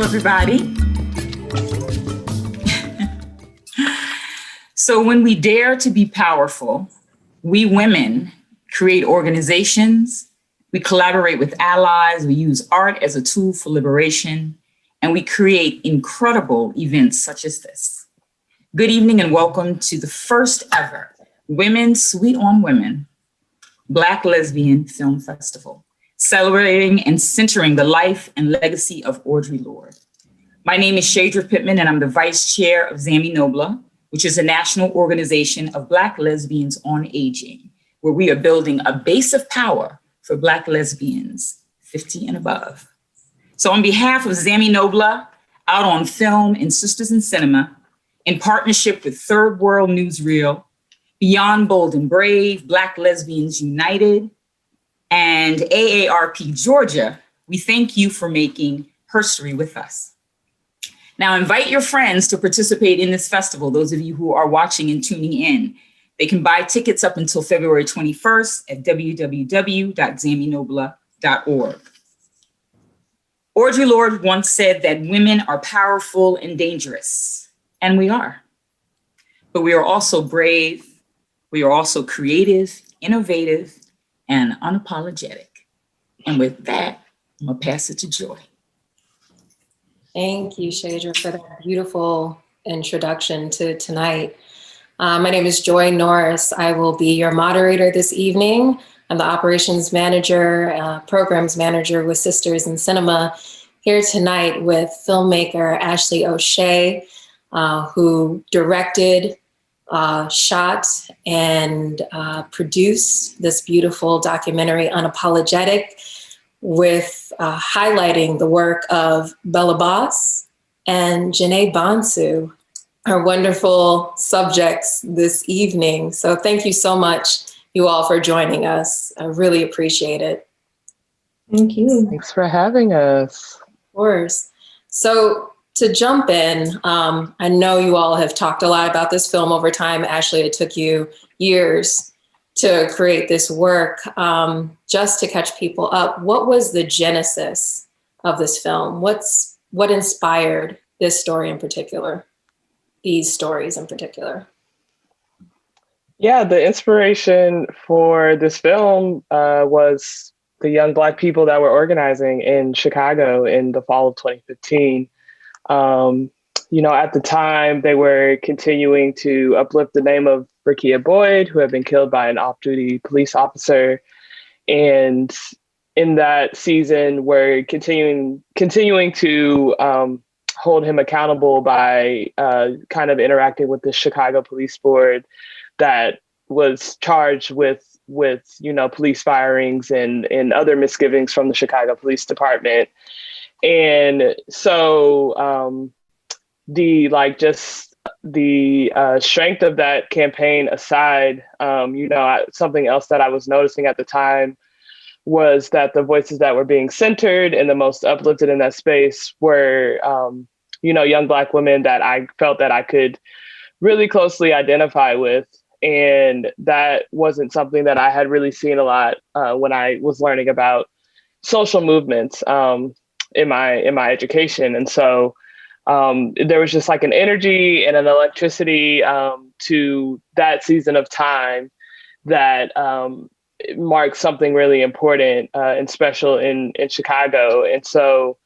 everybody. So when we dare to be powerful, we women create organizations, we collaborate with allies, we use art as a tool for liberation, and we create incredible events such as this. Good evening and welcome to the first ever Women Sweet on Women Black Lesbian Film Festival, celebrating and centering the life and legacy of Audre Lorde. My name is Shadra Pittman and I'm the Vice Chair of ZAMI NOBLA, which is a national organization of Black lesbians on aging, where we are building a base of power for Black lesbians 50 and above. So on behalf of ZAMI NOBLA, out on film and Sisters in Cinema, in partnership with Third World Newsreel, Beyond Bold and Brave, Black Lesbians United, and AARP Georgia, we thank you for making history with us. Now invite your friends to participate in this festival, those of you who are watching and tuning in. They can buy tickets up until February 21st at www.zaminobla.org. Audre Lorde once said that women are powerful and dangerous, and we are. But we are also brave, we are also creative, innovative, and unapologetic. And with that, I'm gonna pass it to Joy. Thank you, Shadra, for that beautiful introduction to tonight. My name is Joy Norris. I will be your moderator this evening. I'm the operations manager, programs manager with Sisters in Cinema, here tonight with filmmaker Ashley O'Shea, who directed, shot, and produced this beautiful documentary, Unapologetic, with highlighting the work of Bella Boss and Janae Bonsu, our wonderful subjects this evening. So thank you so much, you all, for joining us. I really appreciate it. Thank you. Thanks for having us. Of course. So to jump in, I know you all have talked a lot about this film over time. Ashley, it took you years to create this work. Just to catch people up, what was the genesis of this film? What inspired this story in particular? These stories in particular? Yeah, the inspiration for this film was the young Black people that were organizing in Chicago in the fall of 2015. At the time, they were continuing to uplift the name of Rekia Boyd, who had been killed by an off-duty police officer. And in that season, we're continuing to hold him accountable by kind of interacting with the Chicago Police Board that was charged with police firings and other misgivings from the Chicago Police Department. And so the strength of that campaign aside, something else that I was noticing at the time was that the voices that were being centered and the most uplifted in that space were, young Black women that I felt that I could really closely identify with. And that wasn't something that I had really seen a lot when I was learning about social movements in my education. And so there was just like an energy and an electricity to that season of time that marked something really important and special in Chicago. And so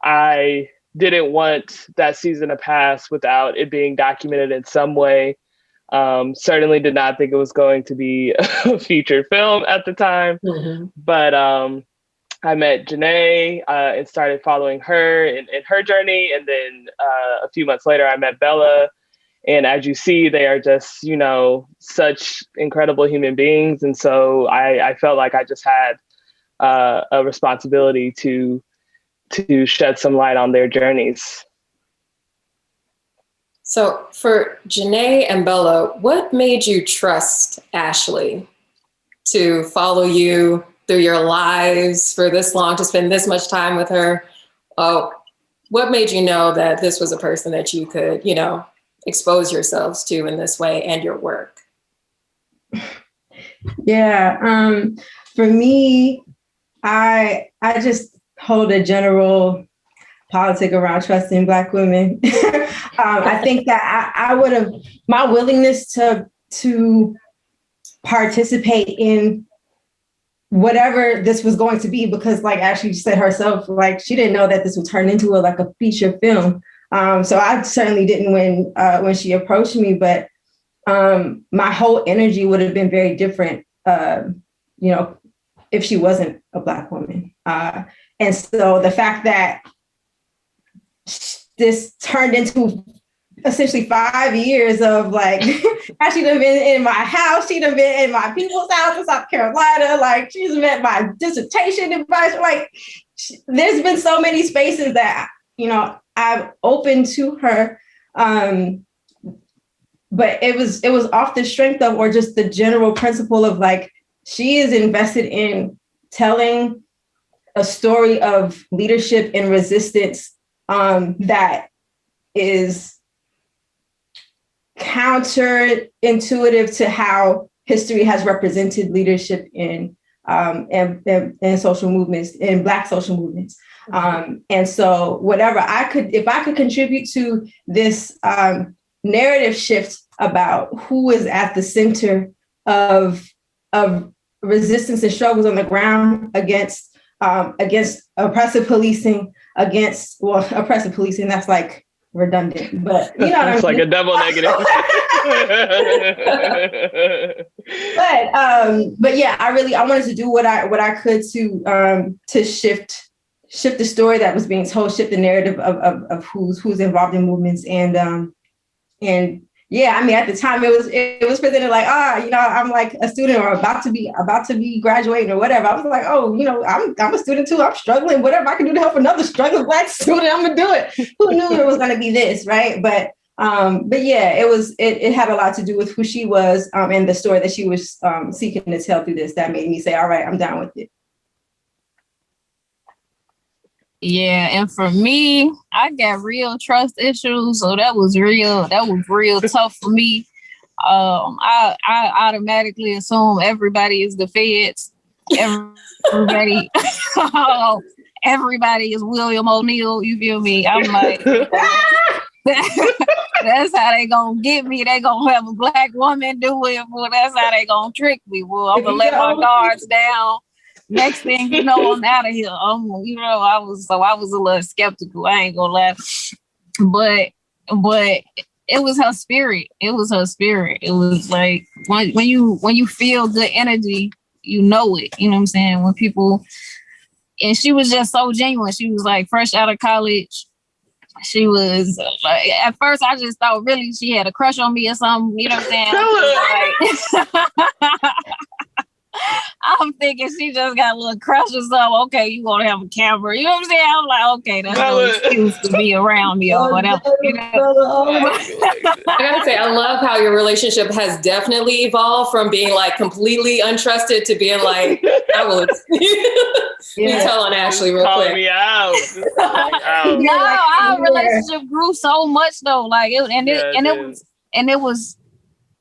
I didn't want that season to pass without it being documented in some way. Certainly did not think it was going to be a featured film at the time, but I met Janae and started following her in her journey. And then a few months later, I met Bella. And as you see, they are just, such incredible human beings. And so I felt like I just had a responsibility to shed some light on their journeys. So for Janae and Bella, what made you trust Ashley to follow you through your lives for this long, to spend this much time with her? What made you know that this was a person that you could, expose yourselves to in this way and your work? Yeah, for me, I just hold a general politic around trusting Black women. I think that I would have, my willingness to participate in whatever this was going to be, because like Ashley said herself, like she didn't know that this would turn into a feature film. So I certainly didn't when she approached me, but my whole energy would have been very different, if she wasn't a Black woman. And so the fact that this turned into essentially 5 years of like, she'd have been in my house, she'd have been in my people's house in South Carolina, like she's met my dissertation advice. Like there's been so many spaces that, I've opened to her. But it was off the strength of, or just the general principle of like, she is invested in telling a story of leadership and resistance that is counterintuitive to how history has represented leadership in social movements, in Black social movements. And so whatever if I could contribute to this narrative shift about who is at the center of resistance and struggles on the ground against oppressive policing, oppressive policing, that's like redundant, but you know what I mean? It's like a double negative. But yeah, I wanted to do what I could to shift the story that was being told, shift the narrative of who's involved in movements, and yeah, I mean, at the time it was presented like, I'm like a student or about to be graduating or whatever. I was like, I'm a student too. I'm struggling. Whatever I can do to help another struggling Black student, I'm gonna do it. Who knew it was gonna be this, right? But yeah, it had a lot to do with who she was and the story that she was seeking to tell through this. That made me say, all right, I'm down with it. Yeah, and for me, I got real trust issues, so that was real tough for me. I automatically assume everybody is the feds. Everybody, everybody is William O'Neill. You feel me? I'm like, that's how they gonna get me. They gonna have a Black woman do it. Well, that's how they gonna trick me. Well, I'm gonna let my guards down. Next thing you know, I'm out of here. I was a little skeptical. I ain't gonna lie, but it was her spirit. It was her spirit. It was like when you feel good energy, you know it. You know what I'm saying? When people, and she was just so genuine. She was like fresh out of college. She was like, at first I just thought really she had a crush on me or something. You know what I'm saying? I'm thinking she just got a little crush or something. Okay, you want to have a camera. You know what I'm saying? I'm like, okay, that's no excuse to be around me or whatever. You know? I gotta say, I love how your relationship has definitely evolved from being like completely untrusted to being like, I will. You tell on Ashley real quick. Me out. No, our relationship grew so much though. Like,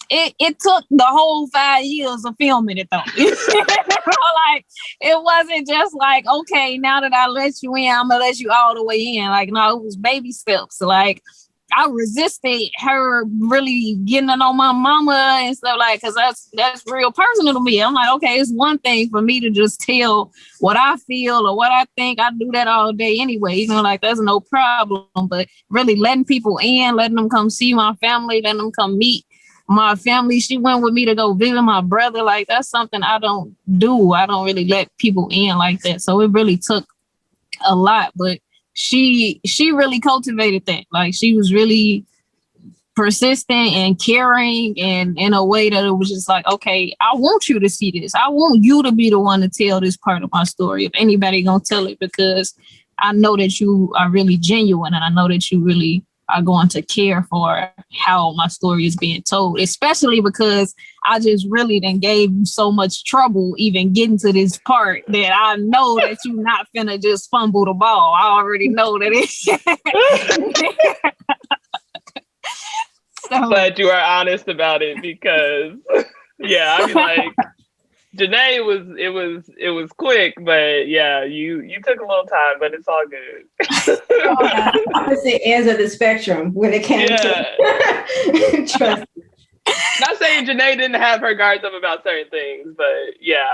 it took the whole 5 years of filming it though. Like, it wasn't just like, okay, now that I let you in, I'm gonna let you all the way in. Like, no, it was baby steps. Like, I resisted her really getting to know my mama and stuff, like, because that's real personal to me. I'm like, okay, it's one thing for me to just tell what I feel or what I think. I do that all day anyway, like, that's no problem. But really letting people in, letting them come see my family, letting them come meet my family. She went with me to go visit my brother. Like, that's something I don't do. I don't really let people in like that. So it really took a lot, but she really cultivated that. Like, she was really persistent and caring, and in a way that it was just like, okay, I want you to see this. I want you to be the one to tell this part of my story. If anybody gonna tell it, because I know that you are really genuine, and I know that you really are going to care for how my story is being told, especially because I just really done gave you so much trouble even getting to this part that I know that you're not finna just fumble the ball. I already know that it. So glad you are honest about it, because yeah, I'm like, Janae it was quick, but yeah, you took a little time, but it's all good. Opposite ends of the spectrum when it came to trust. Not saying Janae didn't have her guards up about certain things, but yeah,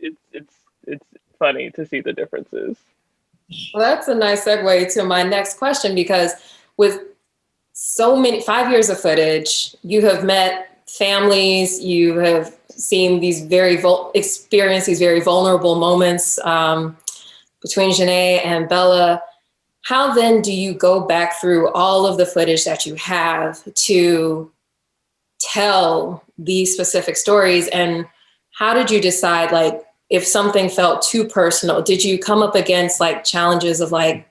it's funny to see the differences. Well, that's a nice segue to my next question, because with so many 5 years of footage, you have met families, you have seen these experienced these very vulnerable moments between Janae and Bella. How then do you go back through all of the footage that you have to tell these specific stories? And how did you decide, like, if something felt too personal, did you come up against like challenges of like,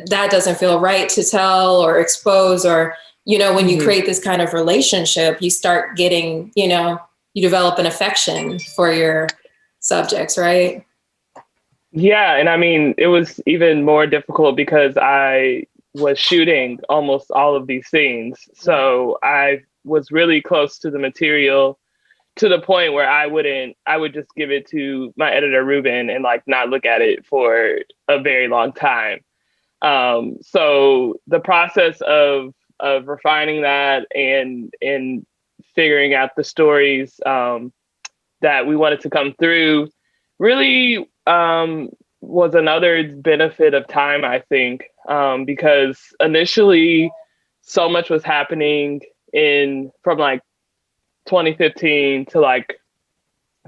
that doesn't feel right to tell or expose, or, you know, when you create this kind of relationship, you start getting, you know, you develop an affection for your subjects, right? Yeah, and I mean, it was even more difficult because I was shooting almost all of these scenes. So I was really close to the material, to the point where I would just give it to my editor, Ruben, and like not look at it for a very long time. So the process of refining that and figuring out the stories that we wanted to come through really was another benefit of time, I think, because initially so much was happening from like 2015 to like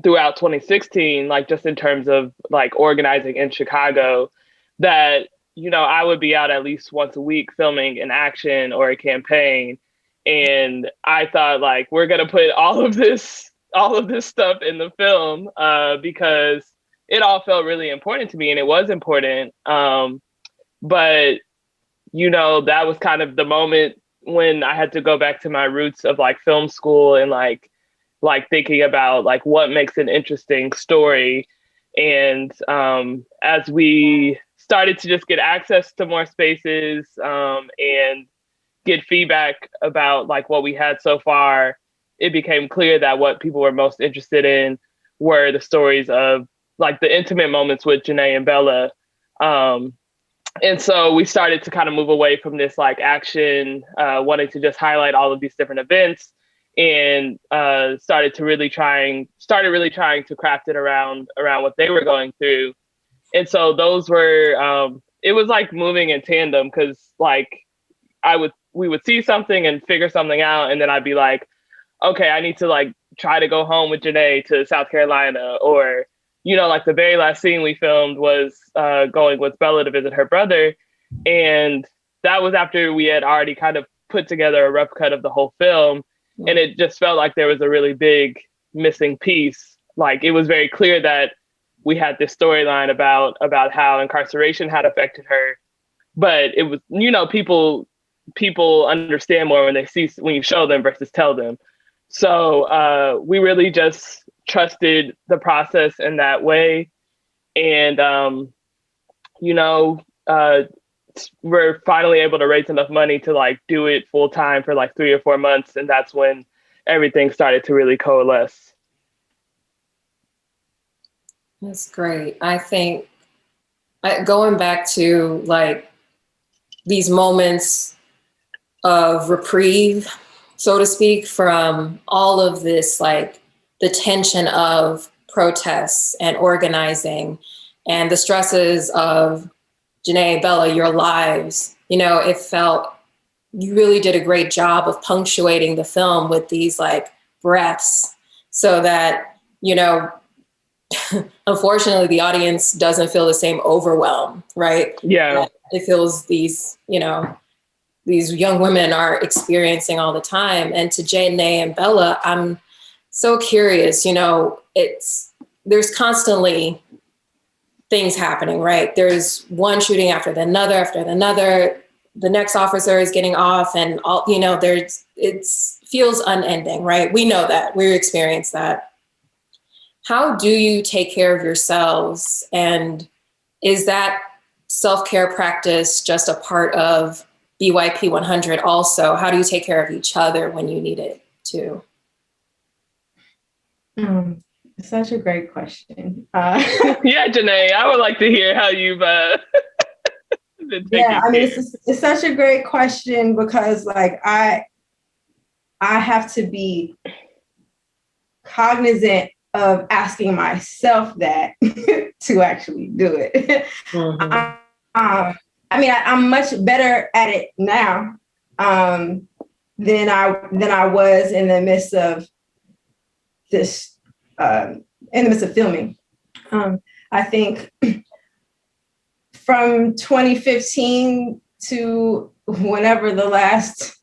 throughout 2016, like just in terms of like organizing in Chicago, that, you know, I would be out at least once a week filming an action or a campaign. And I thought, like, we're going to put all of this stuff in the film because it all felt really important to me, and it was important. But, you know, that was kind of the moment when I had to go back to my roots of like film school and like thinking about like what makes an interesting story. And as we started to just get access to more spaces and get feedback about like what we had so far, it became clear that what people were most interested in were the stories of like the intimate moments with Janae and Bella. And so we started to kind of move away from this like action, wanting to just highlight all of these different events, and started really trying to craft it around what they were going through. And so those were, it was like moving in tandem, because like we would see something and figure something out, and then I'd be like, okay, I need to like try to go home with Janae to South Carolina, or, you know, like the very last scene we filmed was going with Bella to visit her brother. And that was after we had already kind of put together a rough cut of the whole film. And it just felt like there was a really big missing piece. Like, it was very clear that we had this storyline about how incarceration had affected her. But it was, you know, people understand more when you show them versus tell them. So we really just trusted the process in that way. And, you know, we're finally able to raise enough money to like do it full time for like 3 or 4 months. And that's when everything started to really coalesce. That's great. I think going back to like these moments of reprieve, so to speak, from all of this, like the tension of protests and organizing and the stresses of Janae, Bella, your lives, you know, it felt you really did a great job of punctuating the film with these like breaths so that, you know, unfortunately the audience doesn't feel the same overwhelm, right? Yeah. It feels these, you know, these young women are experiencing all the time. And to Janae and Bella, I'm so curious, you know, there's constantly things happening, right? There's one shooting after another, the next officer is getting off, and all, you know, it feels unending, right? We know that, we experience that. How do you take care of yourselves? And is that self-care practice just a part of BYP 100 also? How do you take care of each other when you need it too? Such a great question. Yeah, Janae, I would like to hear how you've been taking Yeah, I mean, care. it's such a great question because like I have to be cognizant of asking myself that to actually do it. Mhm. I mean, I'm much better at it now than I was in the midst of this, in the midst of filming. I think from 2015 to whenever the last,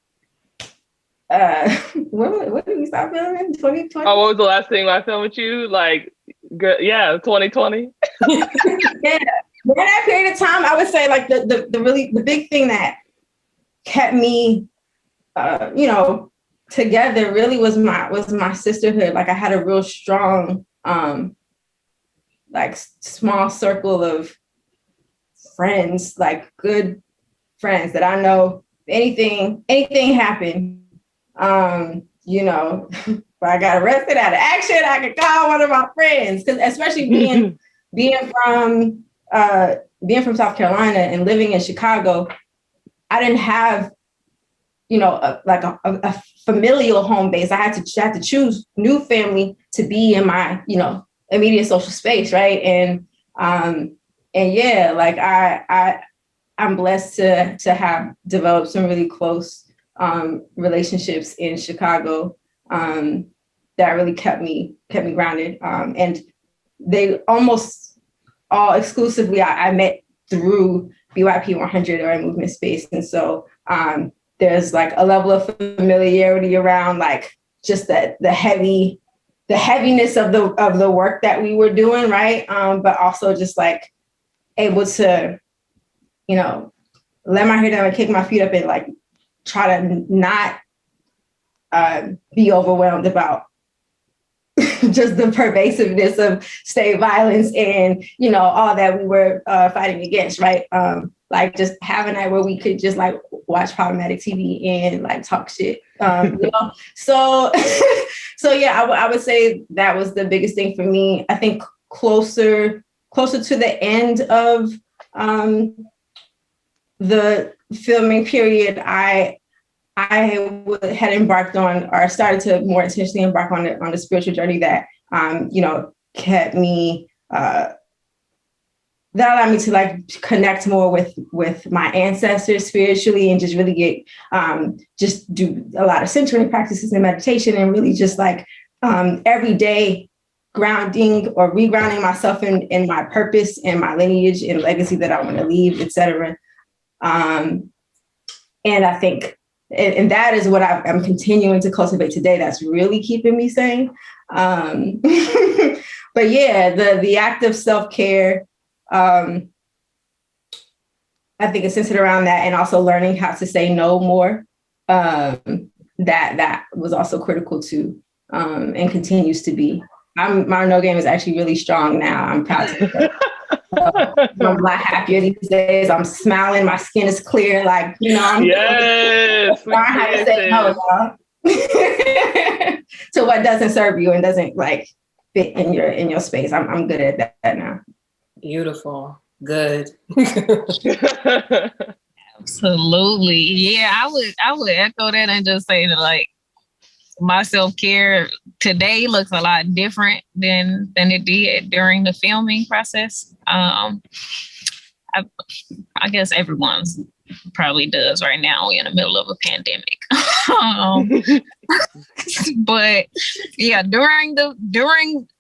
when did we stop filming? 2020? Oh, what was the last thing I filmed with you? Like, good, yeah, 2020. Yeah, during that period of time, I would say like the big thing that kept me, together really was my sisterhood. Like I had a real strong, like small circle of friends, like good friends that I know anything happened, if I got arrested out of action, I could call one of my friends. Because especially being from South Carolina and living in Chicago, I didn't have, a familial home base. I had to choose new family to be in my, immediate social space, right? And yeah, like I'm blessed to have developed some really close relationships in Chicago that really kept me grounded. And they almost all exclusively I met through BYP 100 or a movement space. And so there's like a level of familiarity around like just the heaviness of the work that we were doing, right? But also just like able to, let my hair down and kick my feet up and like try to not be overwhelmed about just the pervasiveness of state violence and, all that we were fighting against, right? Like just having that where we could just like watch problematic TV and like talk shit, So, so yeah, I would say that was the biggest thing for me. I think closer to the end of the filming period, I had embarked on, or started to more intentionally embark on the spiritual journey that, kept me, that allowed me to like connect more with my ancestors spiritually and just really get, just do a lot of centering practices and meditation and really just like every day grounding or regrounding myself in my purpose and my lineage and legacy that I want to leave, et cetera. And I think, and that is what I'm continuing to cultivate today. That's really keeping me sane. But yeah, the act of self-care, I think it's centered around that, and also learning how to say no more. That was also critical too, and continues to be. My no game is actually really strong now. I'm proud to say. I'm a lot happier these days. I'm smiling. My skin is clear. Like, I'm yes, learn how to say no, y'all. To what doesn't serve you and doesn't like fit in your space. I'm good at that now. Beautiful. Good. Absolutely. Yeah, I would echo that and just say that like my self-care today looks a lot different than it did during the filming process. I guess everyone's probably does right now. We're in the middle of a pandemic. But yeah, during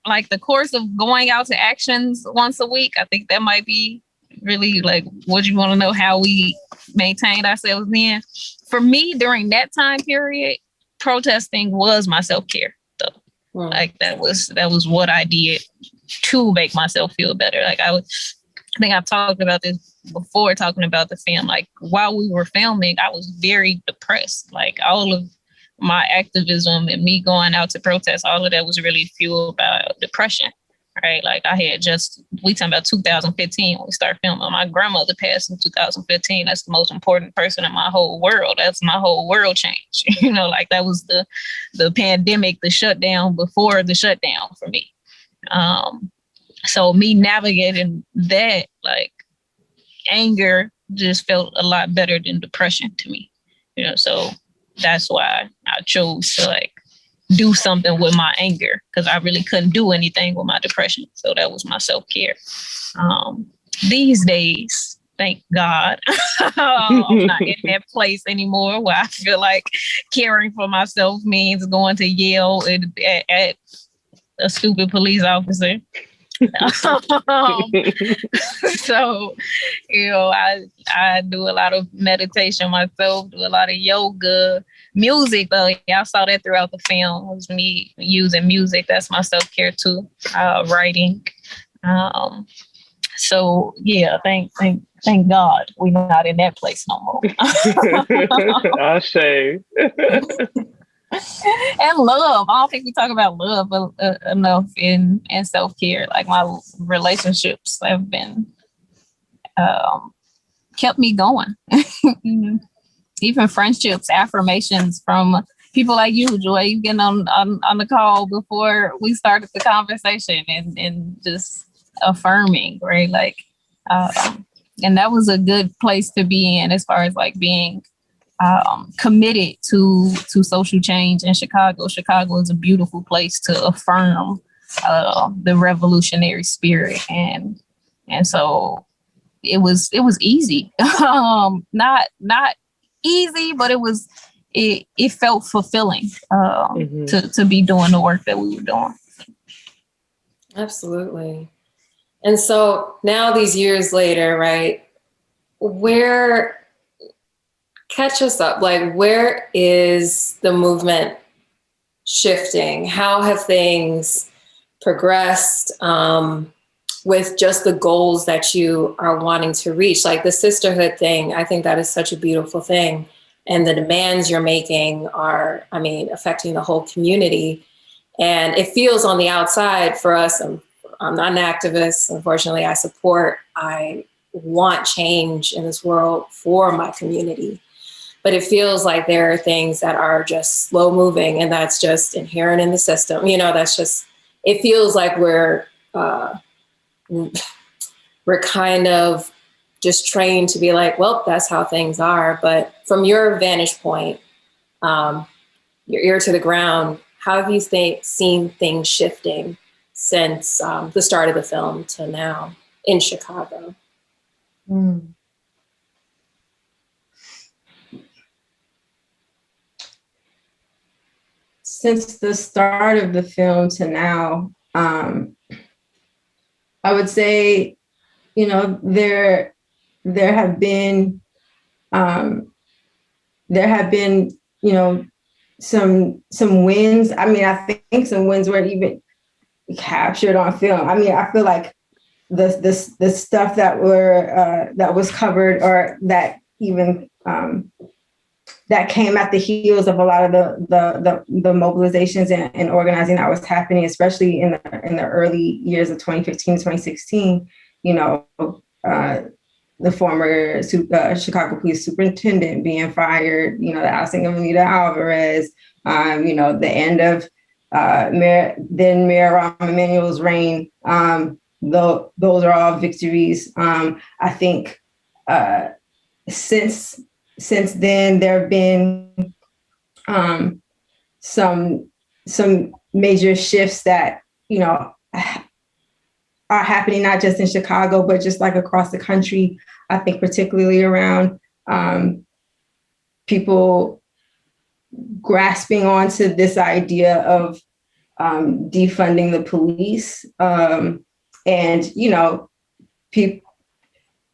like the course of going out to actions once a week, I think that might be really like what you want to know, how we maintained ourselves then. For me, during that time period, protesting was my self-care though. Like that was what I did to make myself feel better. Like I think I've talked about this before, talking about the film. Like while we were filming, I was very depressed. Like all of my activism and me going out to protest, all of that was really fueled by depression, right? Like I had we talking about 2015 when we started filming. My grandmother passed in 2015. That's the most important person in my whole world. That's my whole world changed. Like that was the pandemic, the shutdown before the shutdown for me. So me navigating that, like, anger just felt a lot better than depression to me, so that's why I chose to like do something with my anger, because I really couldn't do anything with my depression. So that was my self-care. These days, thank God, I'm not in that place anymore where I feel like caring for myself means going to yell at a stupid police officer. So, I do a lot of meditation myself, do a lot of yoga, music. Though, I saw that throughout the film. It was me using music. That's my self-care too. Writing. So yeah, thank God we're not in that place no more. Ashe. And love. I don't think we talk about love enough in self-care. Like, my relationships have been kept me going. Even friendships, affirmations from people like you, Joy. You getting on the call before we started the conversation and just affirming, right? Like, and that was a good place to be in, as far as like being committed to social change in Chicago. Chicago is a beautiful place to affirm the revolutionary spirit, and so it was easy. Not easy, but it felt fulfilling to be doing the work that we were doing. Absolutely. And so now, these years later, right, catch us up, like, where is the movement shifting? How have things progressed with just the goals that you are wanting to reach? Like the sisterhood thing, I think that is such a beautiful thing. And the demands you're making are, affecting the whole community. And it feels on the outside for us, I'm not an activist, unfortunately. I want change in this world for my community. But it feels like there are things that are just slow moving, and that's just inherent in the system. It feels like we're kind of just trained to be like, well, that's how things are. But from your vantage point, your ear to the ground, how have you seen things shifting since the start of the film to now in Chicago? Since the start of the film to now, I would say, there have been, some wins. I think some wins were even captured on film. I feel like the stuff that was covered, or that even that came at the heels of a lot of the mobilizations and organizing that was happening, especially in the early years of 2015, 2016. The former Chicago police superintendent being fired, the ousting of Anita Alvarez, the end of Mayor Rahm Emanuel's reign. Those are all victories. I think since then there have been some major shifts that are happening, not just in Chicago, but just like across the country. I think particularly around people grasping onto this idea of defunding the police. And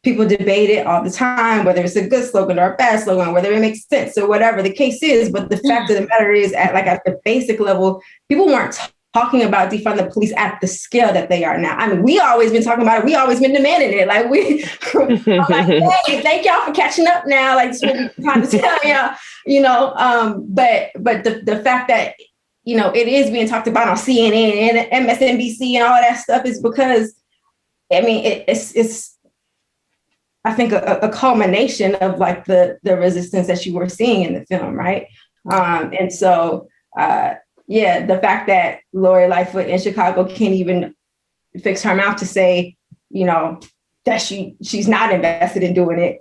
people debate it all the time, whether it's a good slogan or a bad slogan, whether it makes sense or whatever the case is. But the fact of the matter is, at the basic level, people weren't talking about defund the police at the scale that they are now. We always been talking about it. We always been demanding it. I'm like, hey, thank y'all for catching up now. Like, that's what we're trying to tell y'all, but the fact that, it is being talked about on CNN and MSNBC and all of that stuff is because, it's I think a culmination of like the resistance that you were seeing in the film, right? And so, the fact that Lori Lightfoot in Chicago can't even fix her mouth to say, you know, that she's not invested in doing it.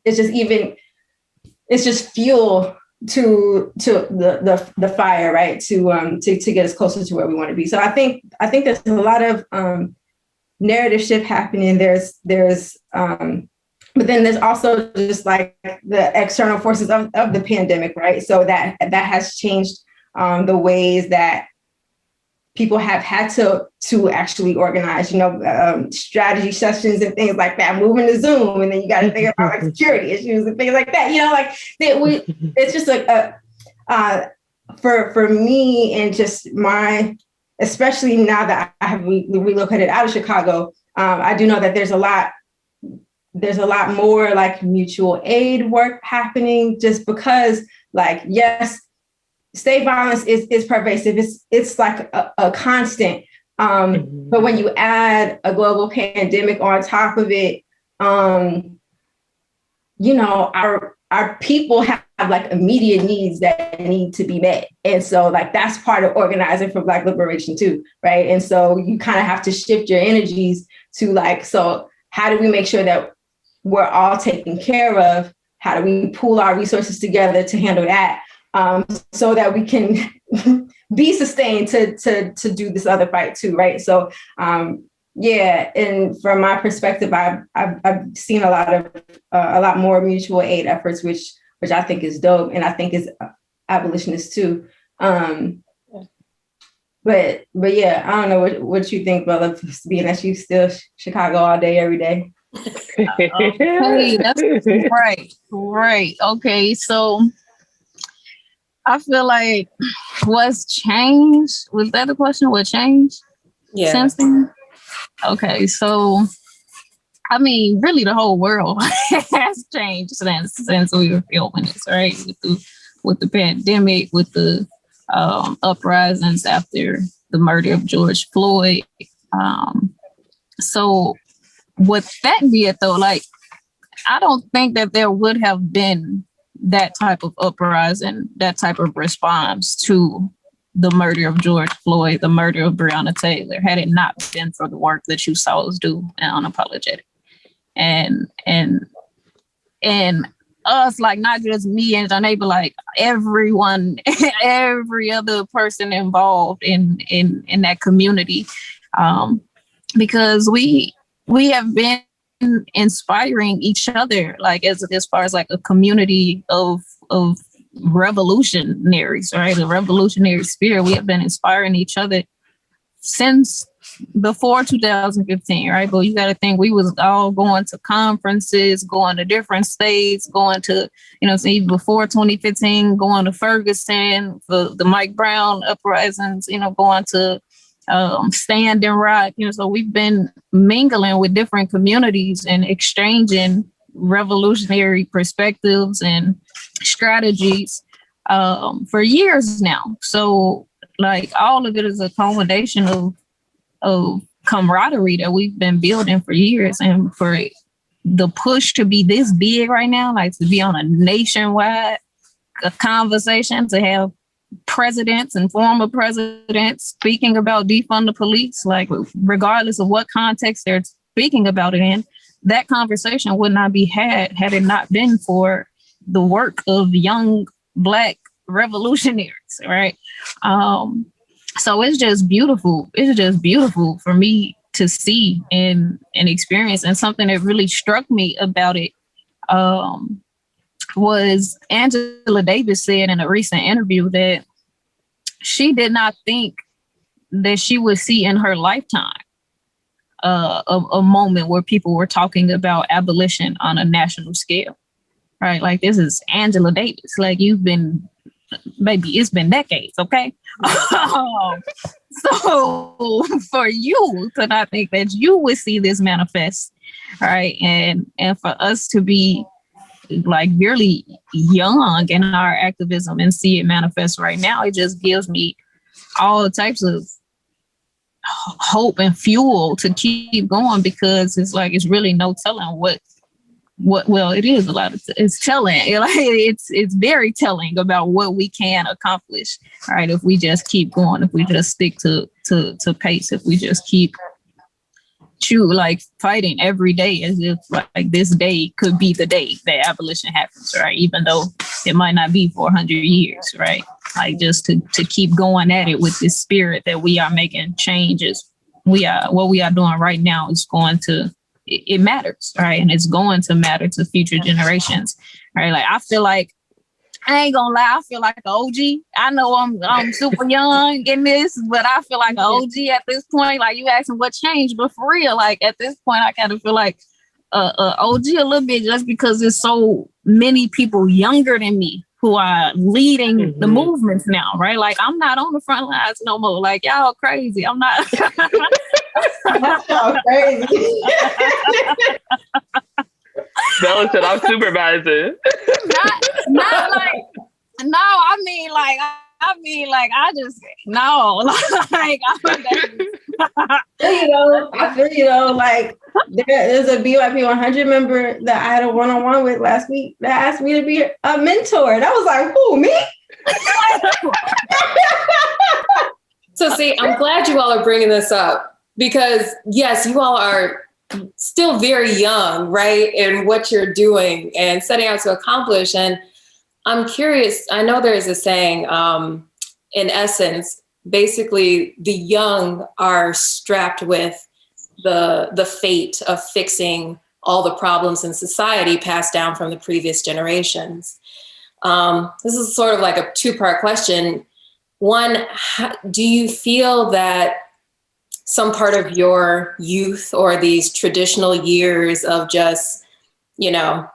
It's just fuel to the fire, right? To get us closer to where we want to be. So I think there's a lot of narrative shift happening. But then there's also just like the external forces of the pandemic, right? So that has changed the ways that people have had to actually organize, you know, strategy sessions and things like that, moving to Zoom, and then you got to think about like security issues and things like that. You know, like it's just for me and just especially now that I have relocated out of Chicago, I do know that there's a lot more like mutual aid work happening, just because, like, yes, state violence is pervasive. It's like a constant. But when you add a global pandemic on top of it, you know, our people have like immediate needs that need to be met. And so like that's part of organizing for Black liberation too, right? And so you kind of have to shift your energies to like, so how do we make sure that we're all taken care of? How do we pool our resources together to handle that? So that we can be sustained to do this other fight too, right? So yeah, and from my perspective, I've seen a lot more mutual aid efforts, which I think is dope, and I think is abolitionist too. But yeah, I don't know what you think, brother, being that you still Chicago all day, every day. Hey, that's right. Okay, so I feel like what's changed? Was that the question? What changed? Yeah. Since then? Okay, so I mean, really, the whole world has changed since we were filming this, right? With the pandemic, with the uprisings after the murder of George Floyd. So with that being though, like, I don't think that there would have been that type of uprising, that type of response to the murder of George Floyd, the murder of Breonna Taylor, had it not been for the work that you saw us do in Unapologetic. And us, like, not just me and Janae, but like everyone, every other person involved in that community, because we have been inspiring each other, like as far as like a community of revolutionaries, right? The revolutionary spirit. We have been inspiring each other since before 2015, right? But you got to think, we was all going to conferences, going to different states, going to, you know, even before 2015, going to Ferguson for the Mike Brown uprisings, you know, going to Stand and Rock, you know. So we've been mingling with different communities and exchanging revolutionary perspectives and strategies for years now. So like all of it is a culmination of camaraderie that we've been building for years, and for the push to be this big right now, like to be on a nationwide conversation, to have presidents and former presidents speaking about defund the police, like regardless of what context they're speaking about it in, that conversation would not be had it not been for the work of young Black revolutionaries, right? So it's just beautiful. It's just beautiful for me to see and experience. And something that really struck me about it was Angela Davis said in a recent interview that she did not think that she would see in her lifetime a moment where people were talking about abolition on a national scale, right? Like, this is Angela Davis. Like, baby, it's been decades, okay? So for you to not think that you would see this manifest, right? And for us to be like really young in our activism and see it manifest right now, it just gives me all types of hope and fuel to keep going, because it's like, it's really no telling what well, it is a lot of, it's telling, it's very telling about what we can accomplish, right? If we just keep going, if we just stick to pace, if we just keep like fighting every day as if like this day could be the day that abolition happens, right? Even though it might not be for 100 years, right? Like just to keep going at it with this spirit that we are making changes. What we are doing right now is going to, it matters, right? And it's going to matter to future generations, right? Like I feel like, I ain't gonna lie, I feel like an OG. I know I'm super young in this, but I feel like an OG at this point. Like you asking what changed, but for real, like at this point, I kind of feel like OG a little bit just because there's so many people younger than me who are leading the movements now, right? Like I'm not on the front lines no more. Like y'all crazy. I'm not. That's so crazy. Bella said, I'm supervising. not like, no, I mean like, I just, no, like, I feel you though, like there's a BYP 100 member that I had a one-on-one with last week that asked me to be a mentor. And I was like, who, me? So see, I'm glad you all are bringing this up because yes, you all are still very young, right? In what you're doing and setting out to accomplish. And I'm curious, I know there's a saying, in essence, basically the young are strapped with the fate of fixing all the problems in society passed down from the previous generations. This is sort of like a two-part question. One, do you feel that some part of your youth or these traditional years of just, you know,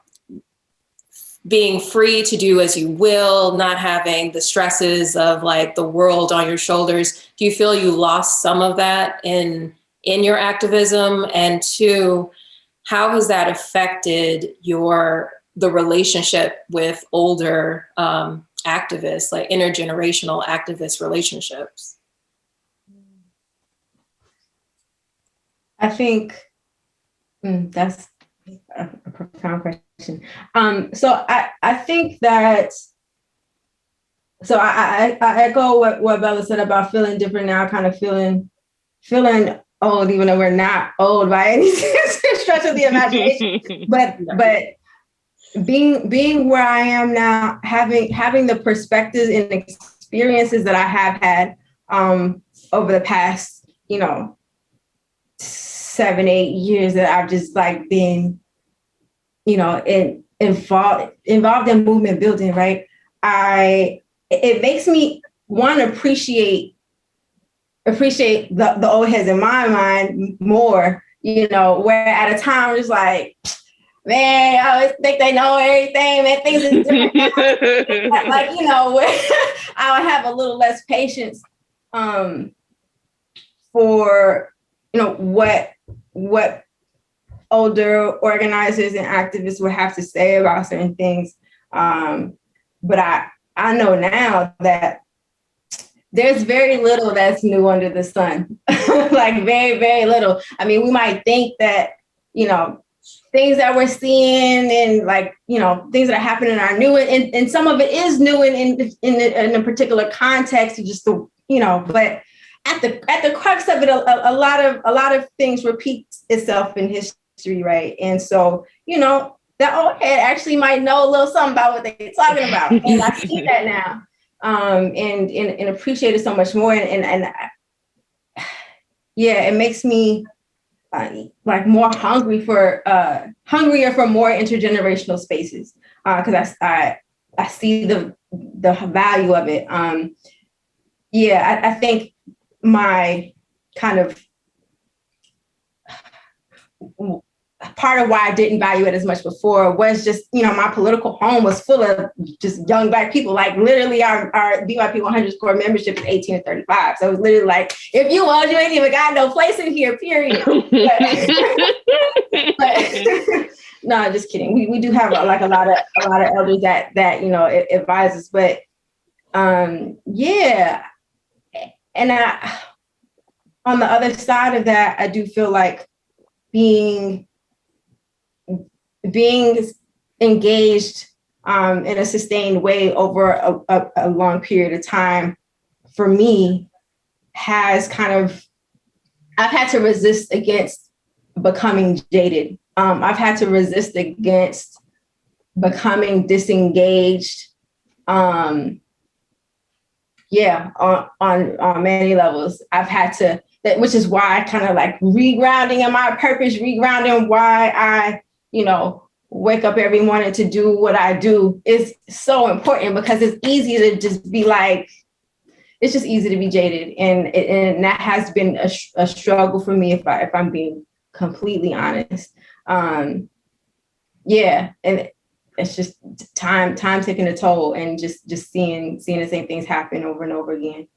being free to do as you will, not having the stresses of like the world on your shoulders, do you feel you lost some of that in your activism? And two, how has that affected the relationship with older activists, like intergenerational activist relationships? I think that's a profound question. So I think that, so I echo what Bella said about feeling different now, kind of feeling old, even though we're not old by any stretch of the imagination. But being where I am now, having the perspectives and experiences that I have had over the past, 7-8 years that I've just like been, involved in movement building, right? It makes me want to appreciate the old heads in my mind more, where at a time it's like, man, I always think they know everything, man, things are different now. Like, where I would have a little less patience for, what older organizers and activists would have to say about certain things. But I know now that there's very little that's new under the sun, like very, very little. I mean, we might think that, things that we're seeing and like, things that are happening are new, and some of it is new in a particular context, just but at the crux of it, a lot of things repeat itself in history, right? And so, that old head actually might know a little something about what they're talking about, and I see that now, and appreciate it so much more, and yeah, it makes me like more hungrier for more intergenerational spaces, because I see the value of it. I think my kind of part of why I didn't value it as much before was just, my political home was full of just young Black people. Like literally our BYP 100 core membership is 18 to 35. So it was literally like, if you old, you ain't even got no place in here, period. but no, just kidding. We do have like a lot of elders that advise us, but yeah. And on the other side of that, I do feel like being engaged in a sustained way over a long period of time, for me, has kind of, I've had to resist against becoming jaded. I've had to resist against becoming disengaged. On many levels. I've had to, which is why I kind of like regrounding in my purpose, regrounding why I, wake up every morning to do what I do is so important, because it's easy to just be like, it's just easy to be jaded. And that has been a struggle for me, if I'm being completely honest. And it's just time taking a toll, and just seeing the same things happen over and over again.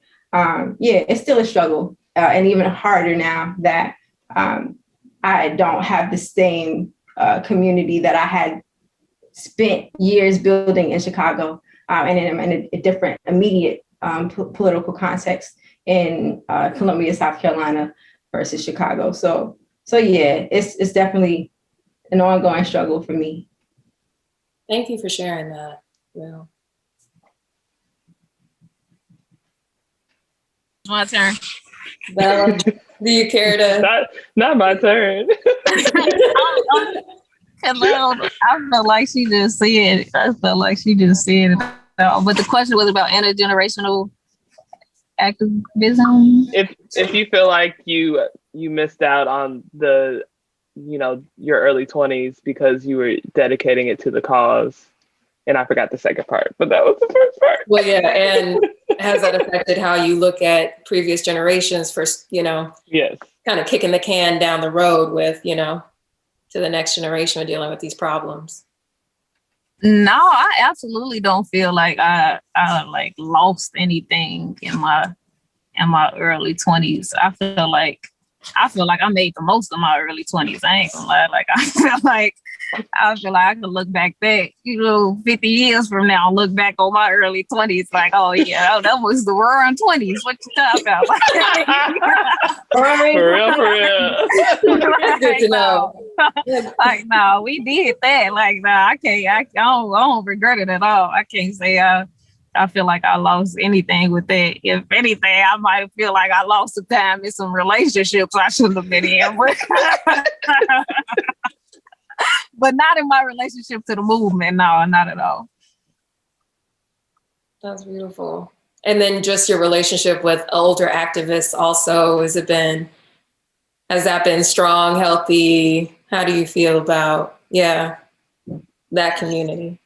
It's still a struggle, and even harder now that I don't have the same community that I had spent years building in Chicago, and I'm in a different immediate political context in Columbia, South Carolina versus Chicago. So it's definitely an ongoing struggle for me. Thank you for sharing that, Will. My turn. Bella, do you care to? Not my turn. I felt like she just said. I felt like she just said it. But the question was about intergenerational activism. If you feel like you missed out on the, your early 20s because you were dedicating it to the cause. And I forgot the second part, but that was the first part. Well, yeah. And has that affected how you look at previous generations for, yes, kind of kicking the can down the road with, to the next generation of dealing with these problems? No, I absolutely don't feel like I like lost anything in my early 20s. I feel like I made the most of my early 20s. I ain't gonna lie. Like I feel like I could look back 50 years from now, look back on my early 20s, like, oh yeah, that was the roaring 20s. What you talking about? Right. For real. Good to know. Like, no, we did that. Like, no, I don't regret it at all. I can't say I feel like I lost anything with that. If anything, I might feel like I lost some time in some relationships I shouldn't have been in. But not in my relationship to the movement. No, not at all. That's beautiful. And then just your relationship with older activists also, has that been strong, healthy? How do you feel about, that community?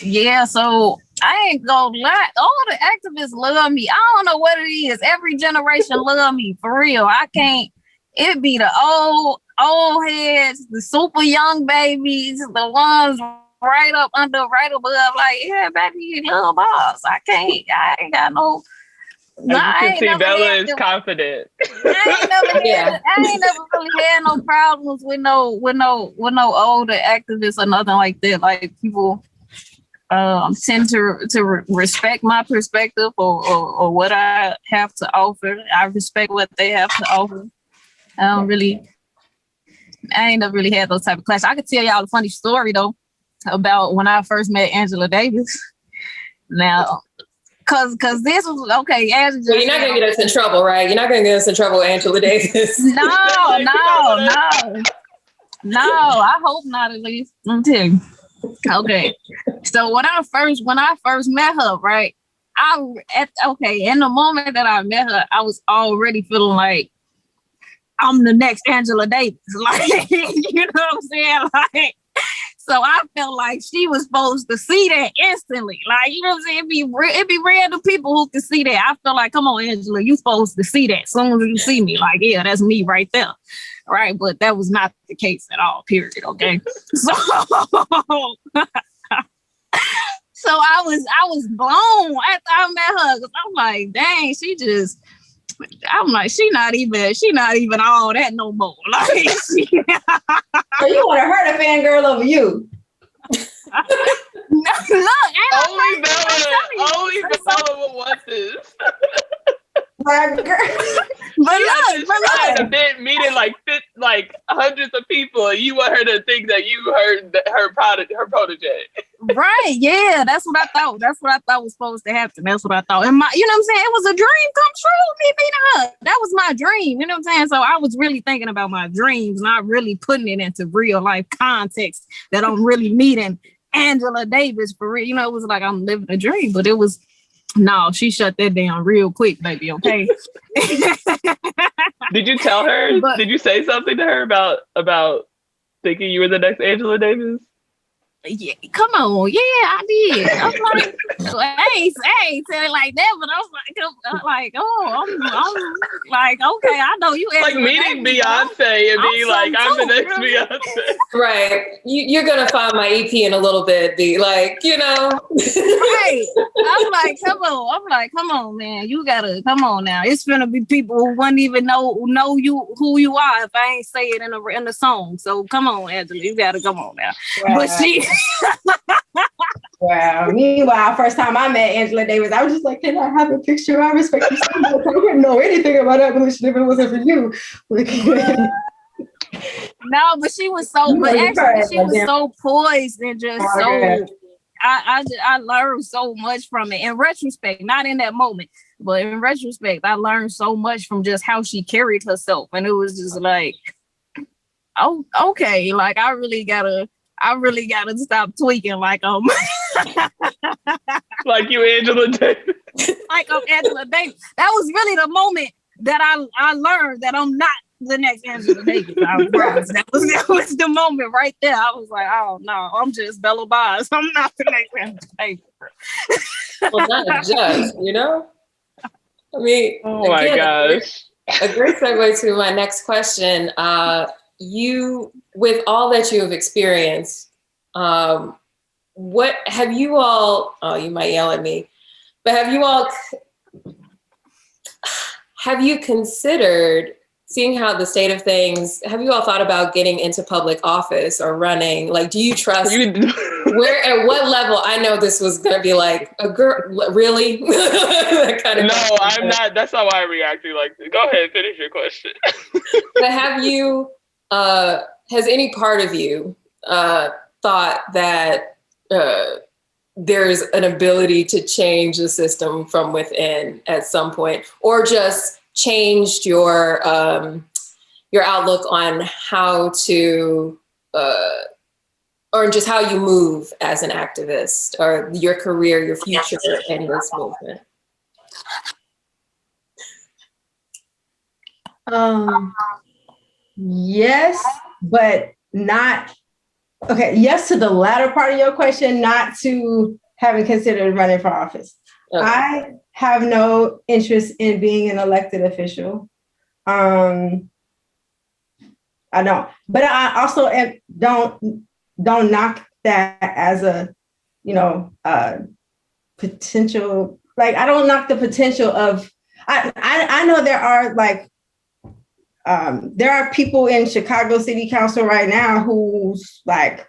Yeah, so I ain't gonna lie. All the activists love me. I don't know what it is. Every generation love me, for real. I can't, it be the old heads, the super young babies, the ones right above, like, yeah, baby, you little boss. I ain't got no. As you can see, Bella is confident. I ain't never really had no problems with no older activists or nothing like that. Like, people tend to respect my perspective or what I have to offer. I respect what they have to offer. I ain't never really had those type of classes. I could tell y'all a funny story though about when I first met Angela Davis. Now, cause this was okay. Angela, well, you're not gonna get us in trouble, right? You're not gonna get us in trouble, Angela Davis. No. I hope not. At least let me tell you. Okay, so when I first met her, right? In the moment that I met her, I was already feeling like I'm the next Angela Davis. Like, you know what I'm saying? Like, so I felt like she was supposed to see that instantly. Like, you know what I'm saying? It'd be random people who can see that. I felt like, come on, Angela, you supposed to see that as soon as you see me. Like, yeah, that's me right there. Right. But that was not the case at all, period. Okay. So so I was blown after I met her, because I'm like, dang, she not even all that no more. Like, So you want her to fangirl over you? Only Bella will want this. Black girl. But She look, had an event meeting like hundreds of people, and you want her to think that you heard her protege. right, yeah, that's what I thought. That's what I thought was supposed to happen. That's what I thought. And you know what I'm saying? It was a dream come true, me being her. That was my dream. You know what I'm saying? So I was really thinking about my dreams, not really putting it into real life context that I'm really meeting Angela Davis for real. You know, it was like I'm living a dream, but it was no, she shut that down real quick, baby. Okay. Did you tell her? Did you say something to her about thinking you were the next Angela Davis? Yeah, come on. Yeah, I did. I was like, I ain't tell it like that, but I was like, oh, I'm like, okay, I know you. Like meeting Beyonce and being like, I'm the next Beyonce. Right. You're going to find my EP in a little bit, B. Like, you know. Right. I'm like, come on, man. You gotta come on now. It's gonna be people who wouldn't even know you who you are if I ain't say it in the song. So come on, Angela, you gotta come on now. Wow. But she Wow. Meanwhile, first time I met Angela Davis, I was just like, can I have a picture? I respect you so much. I wouldn't know anything about abolition if it wasn't for you. no, but she was so, but actually she was so poised and just so. I learned so much from it in retrospect, not in that moment, but in retrospect, I learned so much from just how she carried herself. And it was just like, oh, okay. Like I really gotta stop tweaking like like you, Angela Davis. Like I'm Angela Davis. That was really the moment that I learned that I'm not the next Angela Davis. That was the moment right there. I was like, oh no, I'm just Bella Boz. I'm not the next Angela Davis. Well, not just, you know? I mean, oh my gosh. A great segue to my next question. You, with all that you have experienced, what have you all, oh, you might yell at me, but have you considered, seeing how the state of things, have you all thought about getting into public office or running? Like, do you trust, where, at what level? I know this was going to be like, a girl, really? That kind of no, I'm not, that's not why I'm reacting like this. Go ahead, finish your question. But have you, has any part of you thought that there's an ability to change the system from within at some point, or just changed your outlook on how to, or just how you move as an activist, or your career, your future in this movement? Yes, but not, okay, yes to the latter part of your question, not to having considered running for office. Okay. I have no interest in being an elected official. I don't, but I also don't knock that as a, potential, like, I don't knock the potential of, I know there are like, there are people in Chicago City Council right now whose like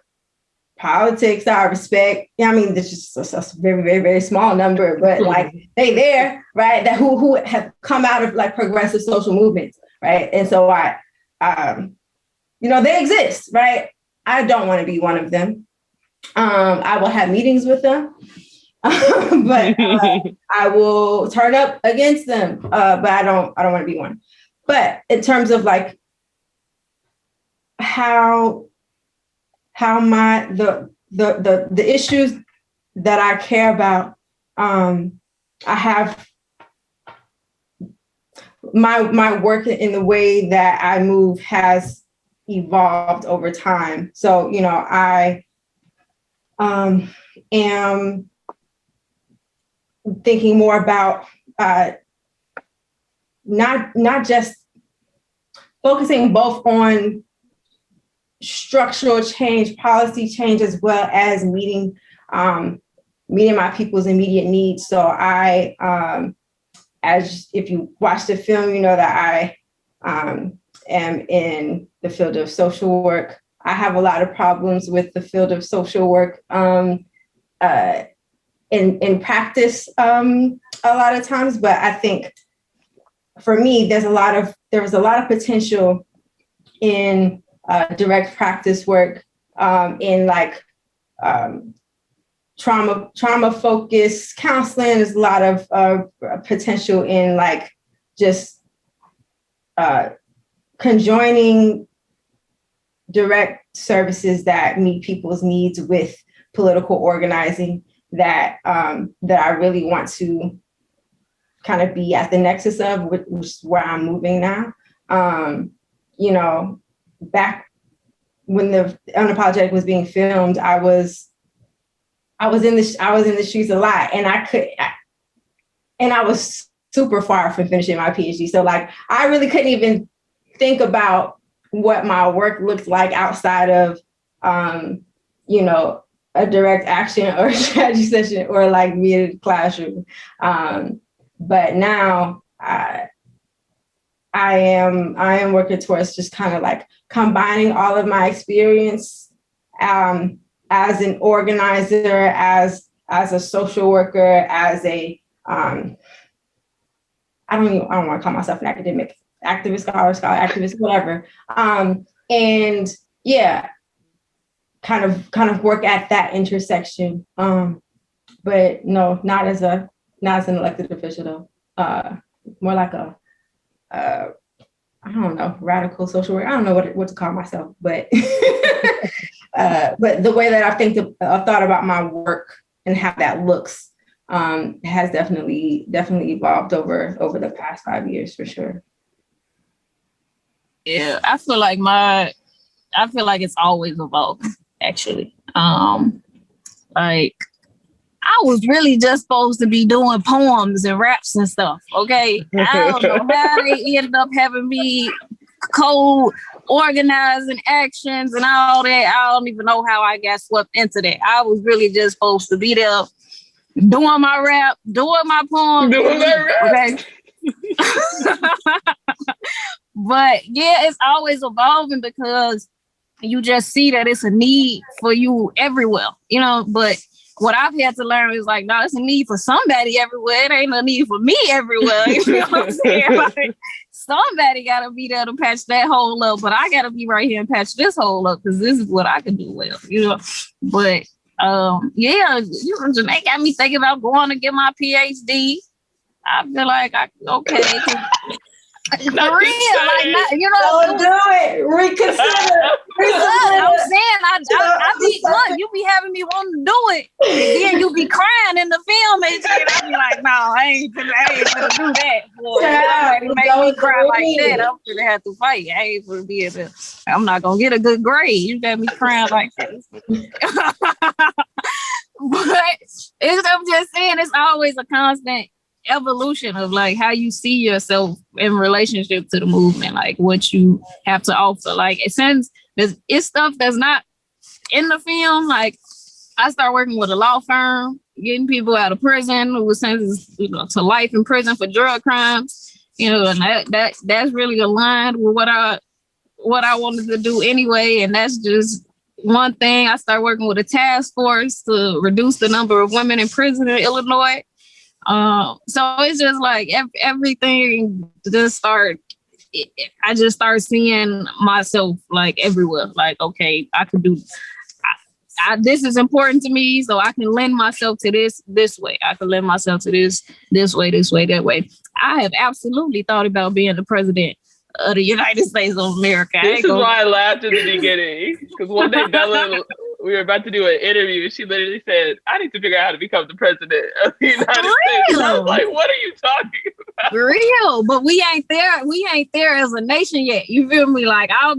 politics I respect. I mean, this is a very, very, very small number, but like they there, right? That who have come out of like progressive social movements, right? And so they exist, right? I don't want to be one of them. I will have meetings with them, but I will turn up against them. But I don't want to be one. But in terms of like how the issues that I care about, I have my work in the way that I move has evolved over time. So, I am thinking more about not just focusing both on structural change, policy change, as well as meeting my people's immediate needs. So I, as if you watch the film, you know that I am in the field of social work. I have a lot of problems with the field of social work in practice a lot of times, but I think for me, there was a lot of potential in direct practice work, in like trauma focused counseling. There's a lot of potential in like just conjoining direct services that meet people's needs with political organizing that I really want to kind of be at the nexus of, which is where I'm moving now. You know, back when the Unapologetic was being filmed, I was in the streets a lot, and I was super far from finishing my PhD. So like, I really couldn't even think about what my work looked like outside of, you know, a direct action or a strategy session or like me in the classroom. But now I am working towards just kind of like combining all of my experience as an organizer, as a social worker, as a I don't want to call myself an academic activist, scholar, activist, whatever. And yeah, kind of work at that intersection. But no, not as an elected official though. More like a I don't know, radical social worker. I don't know what to call myself, but but the way that I've thought about my work and how that looks has definitely evolved over the past 5 years for sure. Yeah, I feel like it's always evolving, actually. Like, I was really just supposed to be doing poems and raps and stuff, okay? I don't know how they ended up having me co-organizing actions and all that. I don't even know how I got swept into that. I was really just supposed to be there doing my rap, doing my poem. Doing my rap. Okay. But yeah, it's always evolving because you just see that it's a need for you everywhere, you know. But what I've had to learn is like, no, it's a need for somebody everywhere. It ain't a need for me everywhere. You know what I'm saying? Like, somebody gotta be there to patch that hole up, but I gotta be right here and patch this hole up because this is what I can do well, you know. But yeah, you know, Janae got me thinking about going to get my PhD. I feel like okay. For real, like, not, you know, don't do it. Reconsider. I'm saying, I be, look, you be having me wanting to do it, and then you be crying in the film and shit. I be like, no, I ain't gonna do that. Boy, somebody make me cry like that, I'm gonna have to fight. I ain't gonna be able to. I'm not gonna get a good grade. You got me crying like that. But I'm just saying, it's always a constant evolution of like how you see yourself in relationship to the movement, like what you have to offer. Like, since it's stuff that's not in the film, like I start working with a law firm, getting people out of prison who was sentenced, you know, to life in prison for drug crimes, you know, and that's really aligned with what I wanted to do anyway. And that's just one thing. I started working with a task force to reduce the number of women in prison in Illinois. So it's just like everything just I just start seeing myself like everywhere. Like, okay, I could do, this is important to me, so I can lend myself to this way. I can lend myself to this way, that way. I have absolutely thought about being the president of the United States of America. This is why I laughed in the beginning, because one day Bella, we were about to do an interview, and she literally said, I need to figure out how to become the president of the United States. And I was like, what are you talking about? For real, but we ain't there as a nation yet. You feel me? Like, I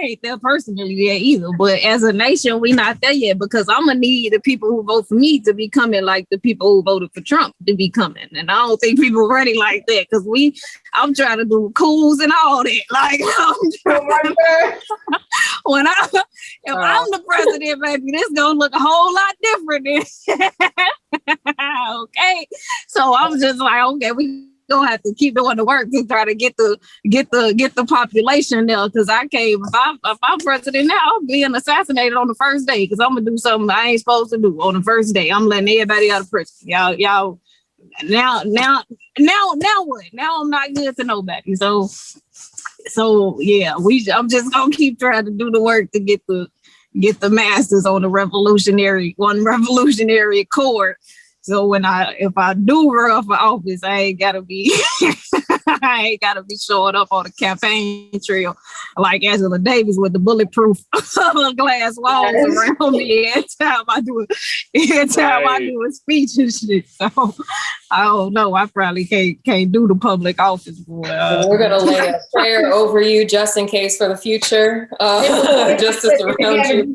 ain't there personally yet either, but as a nation, we not there yet, because I'm gonna need the people who vote for me to be coming like the people who voted for Trump to be coming. And I don't think people are ready like that, because I'm trying to do coups and all that. Like, if I'm the president, baby, this gonna look a whole lot different. Okay, so I'm just like, okay, we gonna have to keep doing the work to try to get the population there, because I can't. If I'm president now, I'm being assassinated on the first day, because I'm gonna do something I ain't supposed to do on the first day. I'm letting everybody out of prison. Y'all now what? Now I'm not good to nobody. So yeah, I'm just gonna keep trying to do the work to get the masters on the revolutionary accord. So if I do run for office, I ain't gotta be showing up on the campaign trail like Angela Davis with the bulletproof glass walls around me every time I do a speech and shit. So I don't know. I probably can't do the public office. We're gonna lay a prayer over you just in case for the future. Just to surround you.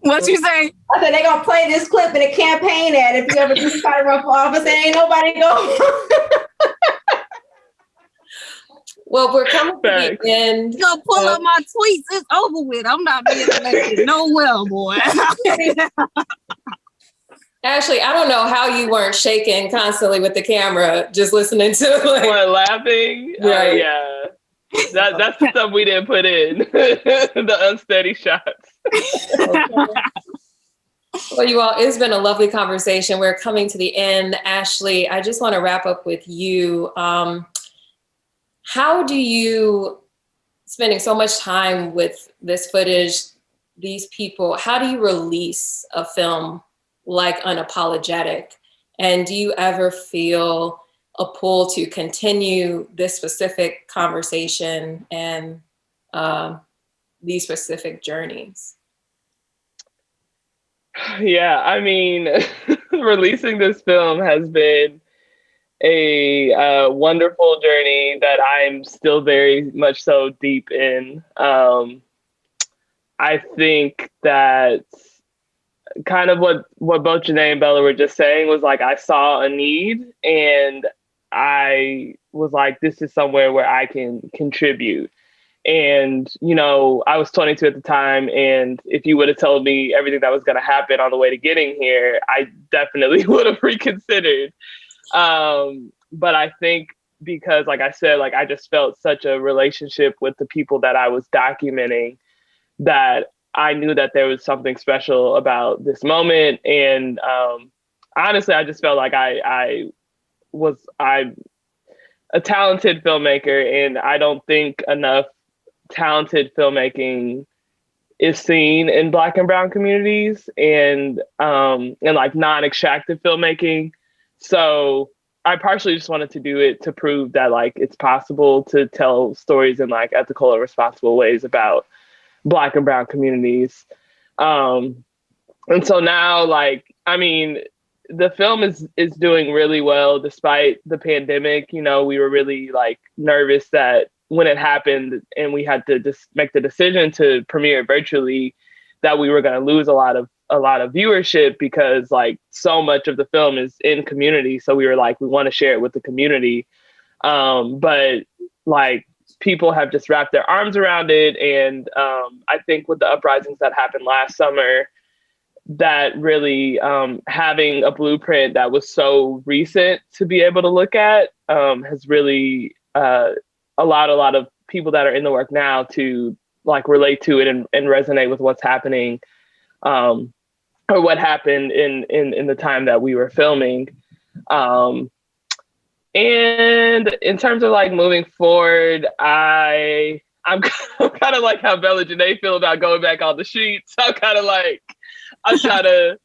What you say? I said they're gonna play this clip in a campaign ad if you ever do try to run for office. Ain't nobody going. Well, we're coming to the end. You gonna pull up my tweets? It's over with. I'm not being elected nowhere, boy. Ashley, I don't know how you weren't shaking constantly with the camera, just listening to What, laughing? Right. Yeah. That's the stuff we didn't put in. The unsteady shots. Well, you all, it's been a lovely conversation. We're coming to the end. Ashley, I just want to wrap up with you. How do you, spending so much time with this footage, these people, how do you release a film like Unapologetic? And do you ever feel a pull to continue this specific conversation and these specific journeys? Yeah, I mean, releasing this film has been a wonderful journey that I'm still very much so deep in. I think that kind of what both Janae and Bella were just saying was like, I saw a need and I was like, this is somewhere where I can contribute. And, you know, I was 22 at the time. And if you would have told me everything that was going to happen on the way to getting here, I definitely would have reconsidered. But I think because, like I said, like I just felt such a relationship with the people that I was documenting that I knew that there was something special about this moment. And honestly, I just felt like I'm a talented filmmaker, and I don't think enough talented filmmaking is seen in Black and Brown communities and like non-extractive filmmaking. So I partially just wanted to do it to prove that like it's possible to tell stories in like ethical and responsible ways about Black and Brown communities. And so now, like, I mean, the film is doing really well despite the pandemic. You know, we were really like nervous that when it happened and we had to just make the decision to premiere virtually, that we were going to lose a lot of viewership because like so much of the film is in community. So we were like, we want to share it with the community. But like people have just wrapped their arms around it. And I think with the uprisings that happened last summer, that really having a blueprint that was so recent to be able to look at has really allowed a lot of people that are in the work now to like relate to it and resonate with what's happening or what happened in the time that we were filming. And in terms of like moving forward, I'm kind of like how Bella and Janae feel about going back on the streets. I'm kind of like, I try to,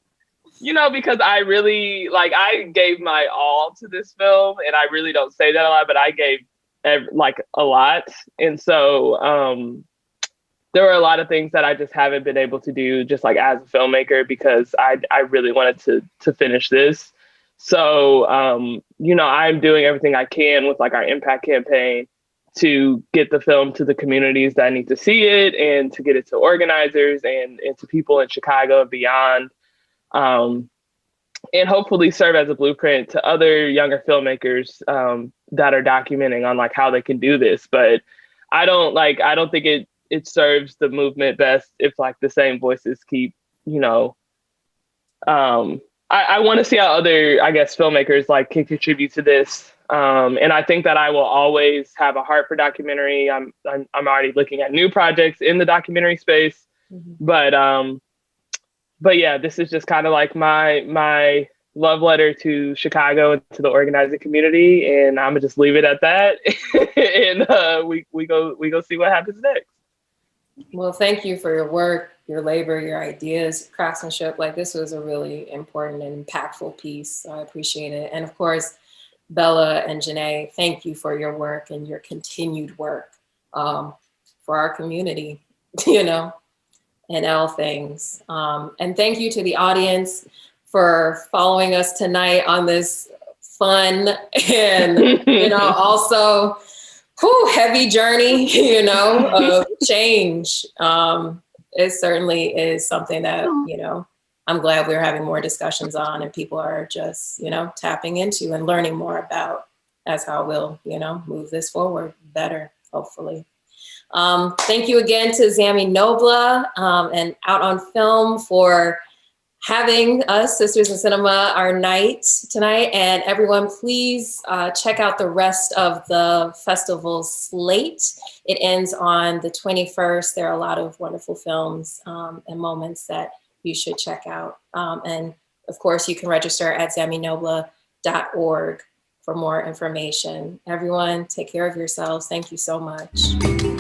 you know, because I really, like, I gave my all to this film, and I really don't say that a lot, but I gave like a lot. And so there were a lot of things that I just haven't been able to do just like as a filmmaker because I really wanted to finish this. So, you know, I'm doing everything I can with like our impact campaign to get the film to the communities that need to see it and to get it to organizers and to people in Chicago and beyond. And hopefully serve as a blueprint to other younger filmmakers that are documenting on like how they can do this. But I don't think it serves the movement best if like the same voices keep, you know, I want to see how other, I guess, filmmakers like can contribute to this. And I think that I will always have a heart for documentary. I'm already looking at new projects in the documentary space, but yeah, this is just kind of like my love letter to Chicago and to the organizing community, and I'm gonna just leave it at that. And we go see what happens next. Well, thank you for your work, your labor, your ideas, craftsmanship. Like, this was a really important and impactful piece. So I appreciate it. And of course, Bella and Janae, thank you for your work and your continued work for our community, you know, and all things. And thank you to the audience for following us tonight on this fun and, you know, also heavy journey, you know, of change. It certainly is something that, you know, I'm glad we're having more discussions on and people are just, you know, tapping into and learning more about as how we'll, you know, move this forward better, hopefully. Thank you again to ZAMI NOBLA and Out on Film for having us, Sisters in Cinema, our night tonight. And everyone, please check out the rest of the festival slate. It ends on the 21st. There are a lot of wonderful films and moments that you should check out. And of course, you can register at zaminobla.org for more information. Everyone, take care of yourselves. Thank you so much.